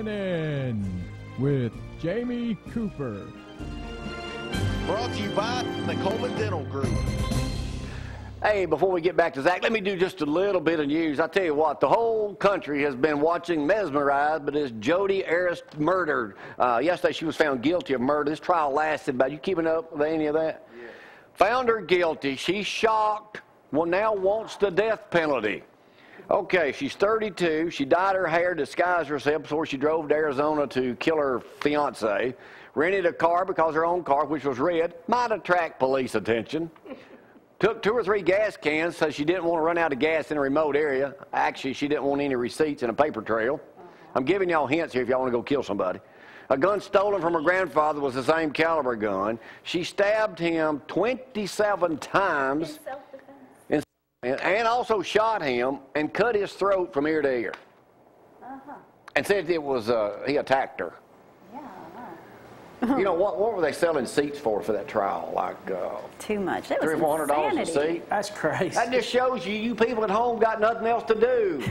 CNN with Jamie Cooper. Brought to you by the Coleman Dental Group. Hey, before we get back to Zach, let me do just a little bit of news. I tell you what, the whole country has been watching mesmerized by this Jodi Arias murder. Yesterday she was found guilty of murder. This trial lasted about, you keeping up with any of that? Yeah. Found her guilty. She's shocked. Well, now wants the death penalty. Okay, she's 32. She dyed her hair, disguised herself before she drove to Arizona to kill her fiance. Rented a car because her own car, which was red, might attract police attention. Took 2 or 3 gas cans so she didn't want to run out of gas in a remote area. Actually, she didn't want any receipts and a paper trail. I'm giving y'all hints here if y'all want to go kill somebody. A gun stolen from her grandfather was the same caliber gun. She stabbed him 27 times and also shot him and cut his throat from ear to ear. And said it was he attacked her. You know, what were they selling seats for that trial? Like too much. It was $300 or $400 a seat. That's crazy. That just shows you people at home got nothing else to do.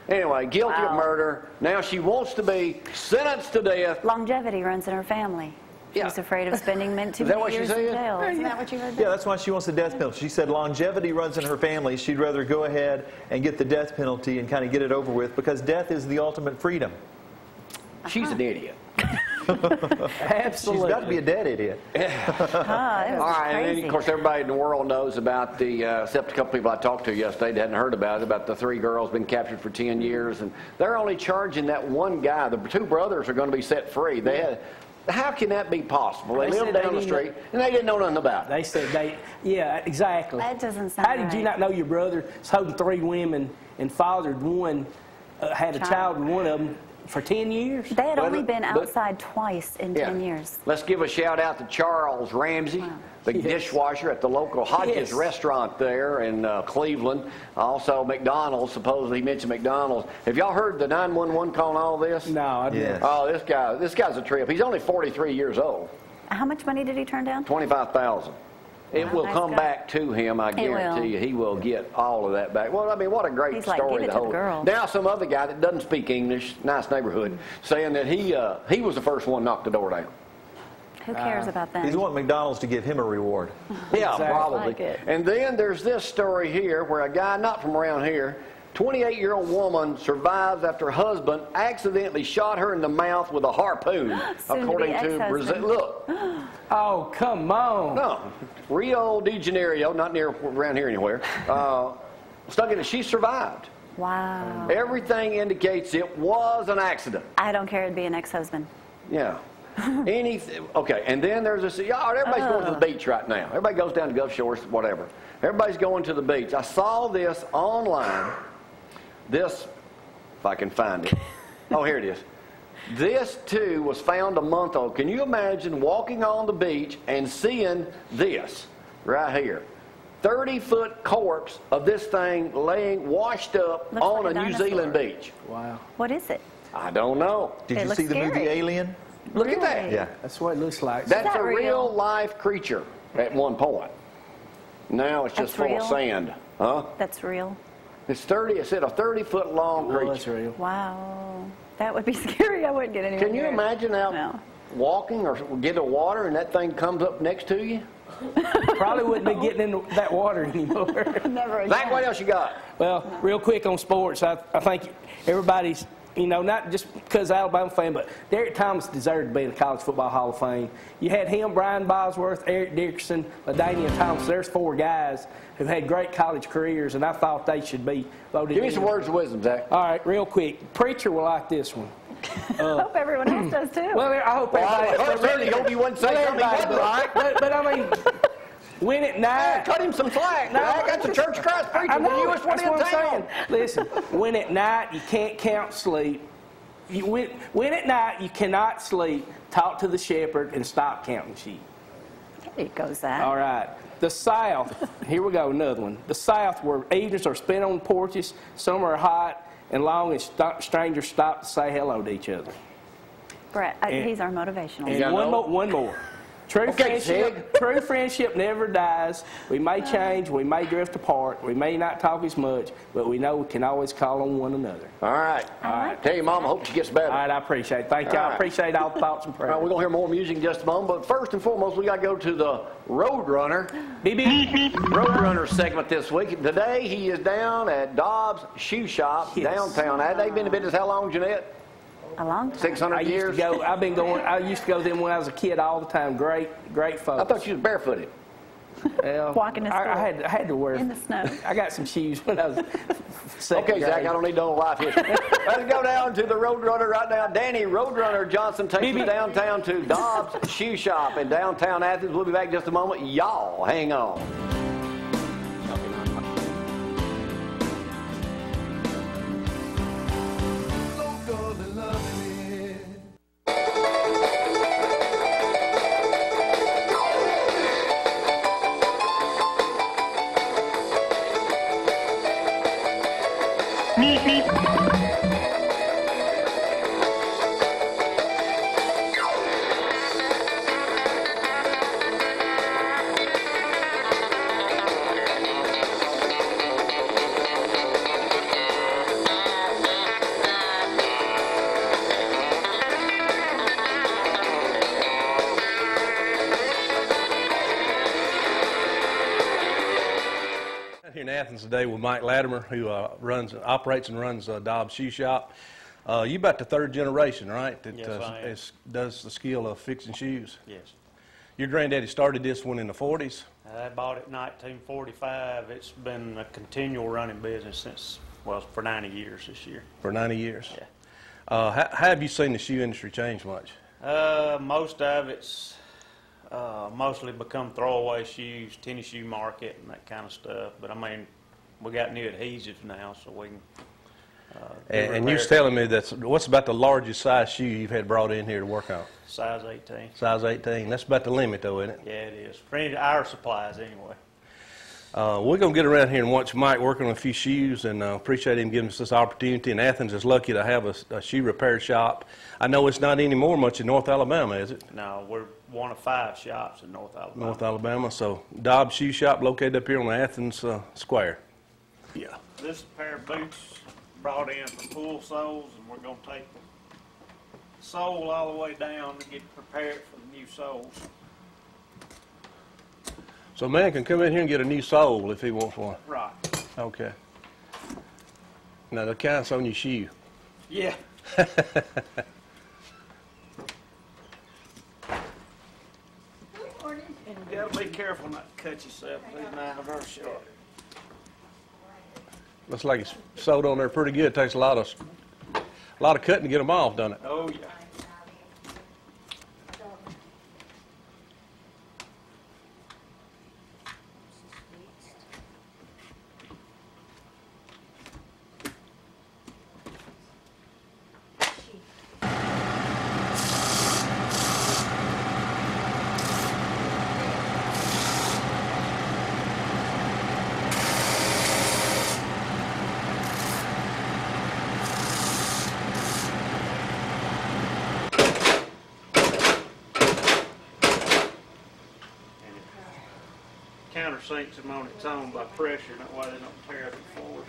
Anyway, guilty of murder. Now she wants to be sentenced to death. Longevity runs in her family. She's afraid of spending too many years in jail. Isn't that what you heard? Yeah, that's why she wants the death penalty. She said longevity runs in her family. She'd rather go ahead and get the death penalty and kind of get it over with because death is the ultimate freedom. She's an idiot. Absolutely. She's got to be a dead idiot. All right, and then, of course, everybody in the world knows about the, except a couple people I talked to yesterday, they hadn't heard about the 3 girls been captured for 10 years, and they're only charging that one guy. The 2 brothers are going to be set free. They had, how can that be possible? They lived down the street, and they didn't know nothing about it. They said yeah, exactly. That doesn't sound How did you not know your brother was holding 3 women and fathered one, had a child with one of them for 10 years? They had only been outside twice in 10 years. Let's give a shout out to Charles Ramsey, the dishwasher at the local Hodges restaurant there in Cleveland. Also McDonald's, supposedly he mentioned McDonald's. Have y'all heard the 911 call on all this? No, I didn't. Oh, this guy's a trip. He's only 43 years old. How much money did he turn down? $25,000. It will come back to him, I guarantee you. He will get all of that back. Well, I mean, what a great story. Like, give it to the girl. Now some other guy that doesn't speak English, nice neighborhood, saying that he was the first one to knock the door down. Who cares about that? He's wanting McDonald's to give him a reward. Yeah, probably. Like it. And then there's this story here where a guy, not from around here, 28-year-old woman survives after her husband accidentally shot her in the mouth with a harpoon, according to Brazil. Look. Oh, come on. No. Rio de Janeiro, not near around here anywhere, stuck in it. She survived. Wow. Everything indicates it was an accident. I don't care. It'd be an ex-husband. Yeah. Okay, and then there's this, everybody's going to the beach right now. Everybody goes down to Gulf Shores, whatever. Everybody's going to the beach. I saw this online. This, if I can find it. Oh, here it is. This, too, was found a month old. Can you imagine walking on the beach and seeing this right here? 30-foot corpse of this thing laying washed up on a New Zealand beach. Wow. What is it? I don't know. Did you see the movie Alien? Look at that. Yeah. That's what it looks like. That's a real-life creature at one point. Now it's just full of sand. Huh? That's real. It's 30, it said a 30-foot long creature. That's real. Wow. That would be scary. I wouldn't get anywhere. Can you imagine out walking or get to water and that thing comes up next to you? Probably wouldn't be getting in that water anymore. Never again. Zach, what else you got? Well, real quick on sports, I think everybody's, not just because Alabama fan, but Derek Thomas deserved to be in the College Football Hall of Fame. You had him, Brian Bosworth, Eric Dickerson, LaDainian Thomas. There's 4 guys who had great college careers, and I thought they should be voted in. Give me some words of wisdom, Zach. All right, real quick. Preacher will like this one. I hope everyone else does, too. Well, I hope everybody. I hope you wouldn't say something he wouldn't like. But I mean, win at night. Cut him some slack. I got the Church of Christ preacher, the newest one in town. Listen, win at night, you can't count sleep. You win at night, you cannot sleep. Talk to the shepherd and stop counting sheep. There goes that. All right. The South, here we go, another one. The South, where evenings are spent on porches, summer are hot, and long as strangers stop to say hello to each other. Brett, he's our motivational. And one more. True friendship never dies. We may change, we may drift apart, we may not talk as much, but we know we can always call on one another. All right. Tell your mama, hope she gets better. All right, I appreciate it. Thank you. I appreciate all the thoughts and prayers. All right, we're going to hear more music in just a moment, but first and foremost, we got to go to the Roadrunner. Roadrunner segment this week. Today, he is down at Dobbs Shoe Shop, downtown. They've been in business how long, Jeanette? A long time. 600 years? I used to go to them when I was a kid all the time. Great folks. I thought you was barefooted. Walking the store. I had to wear. In the snow. I got some shoes when I was second Okay, Zach, grade. I don't need no life history. Let's go down to the Roadrunner right now. Danny Roadrunner Johnson takes us downtown to Dobbs Shoe Shop in downtown Athens. We'll be back in just a moment. Y'all, hang on. Here in Athens today with Mike Latimer, who operates and runs Dobbs Shoe Shop. You about the third generation, right? That Yes, I am. does the skill of fixing shoes. Yes. Your granddaddy started this one in the 40s. I bought it in 1945. It's been a continual running business since, well, for 90 years this year. For 90 years. Yeah. How have you seen the shoe industry change much? Most of it's mostly become throwaway shoes, tennis shoe market, and that kind of stuff. But I mean, we got new adhesives now, so we can. And you was telling me what's about the largest size shoe you've had brought in here to work on? Size 18. Size 18. That's about the limit, though, isn't it? Yeah, it is. For our supplies, anyway. We're going to get around here and watch Mike working on a few shoes, and appreciate him giving us this opportunity. And Athens is lucky to have a shoe repair shop. I know it's not anymore much in North Alabama, is it? No, we're one of 5 shops in North Alabama. North Alabama. So Dobbs Shoe Shop located up here on the Athens Square. Yeah. This is a pair of boots brought in for pull soles, and we're going to take the sole all the way down to get prepared for the new soles. So a man can come in here and get a new sole if he wants one. Right. Okay. Now the kind's on your shoe. Yeah. You gotta be careful not to cut yourself. These knives are sharp. Looks like it's sewed on there pretty good. It takes a lot of cutting to get them off, doesn't it? Oh yeah. Countersinks them on its own by pressure, that way they don't tear up the force.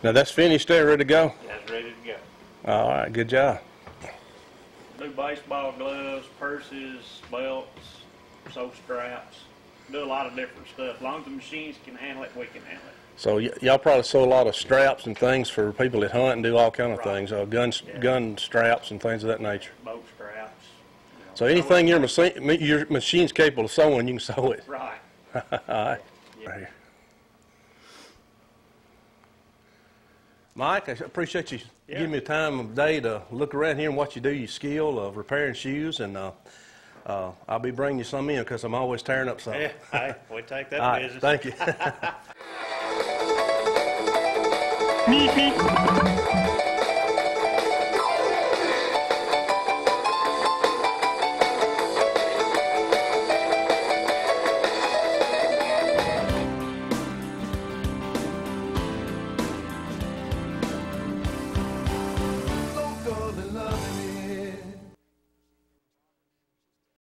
Now that's finished there, ready to go? That's ready to go. All right, good job. Do baseball gloves, purses, belts, sew straps. Do a lot of different stuff. As long as the machines can handle it, we can handle it. So y'all probably sew a lot of straps and things for people that hunt and do all kind of things, gun straps and things of that nature. Boat straps. So anything your machine's capable of sewing, you can sew it. Right. All right. Yeah. Right here. Mike, I appreciate you giving me time of day to look around here and watch you do your skill of repairing shoes, and I'll be bringing you some in because I'm always tearing up something. Yeah, hey, we take that All business. Right, thank you.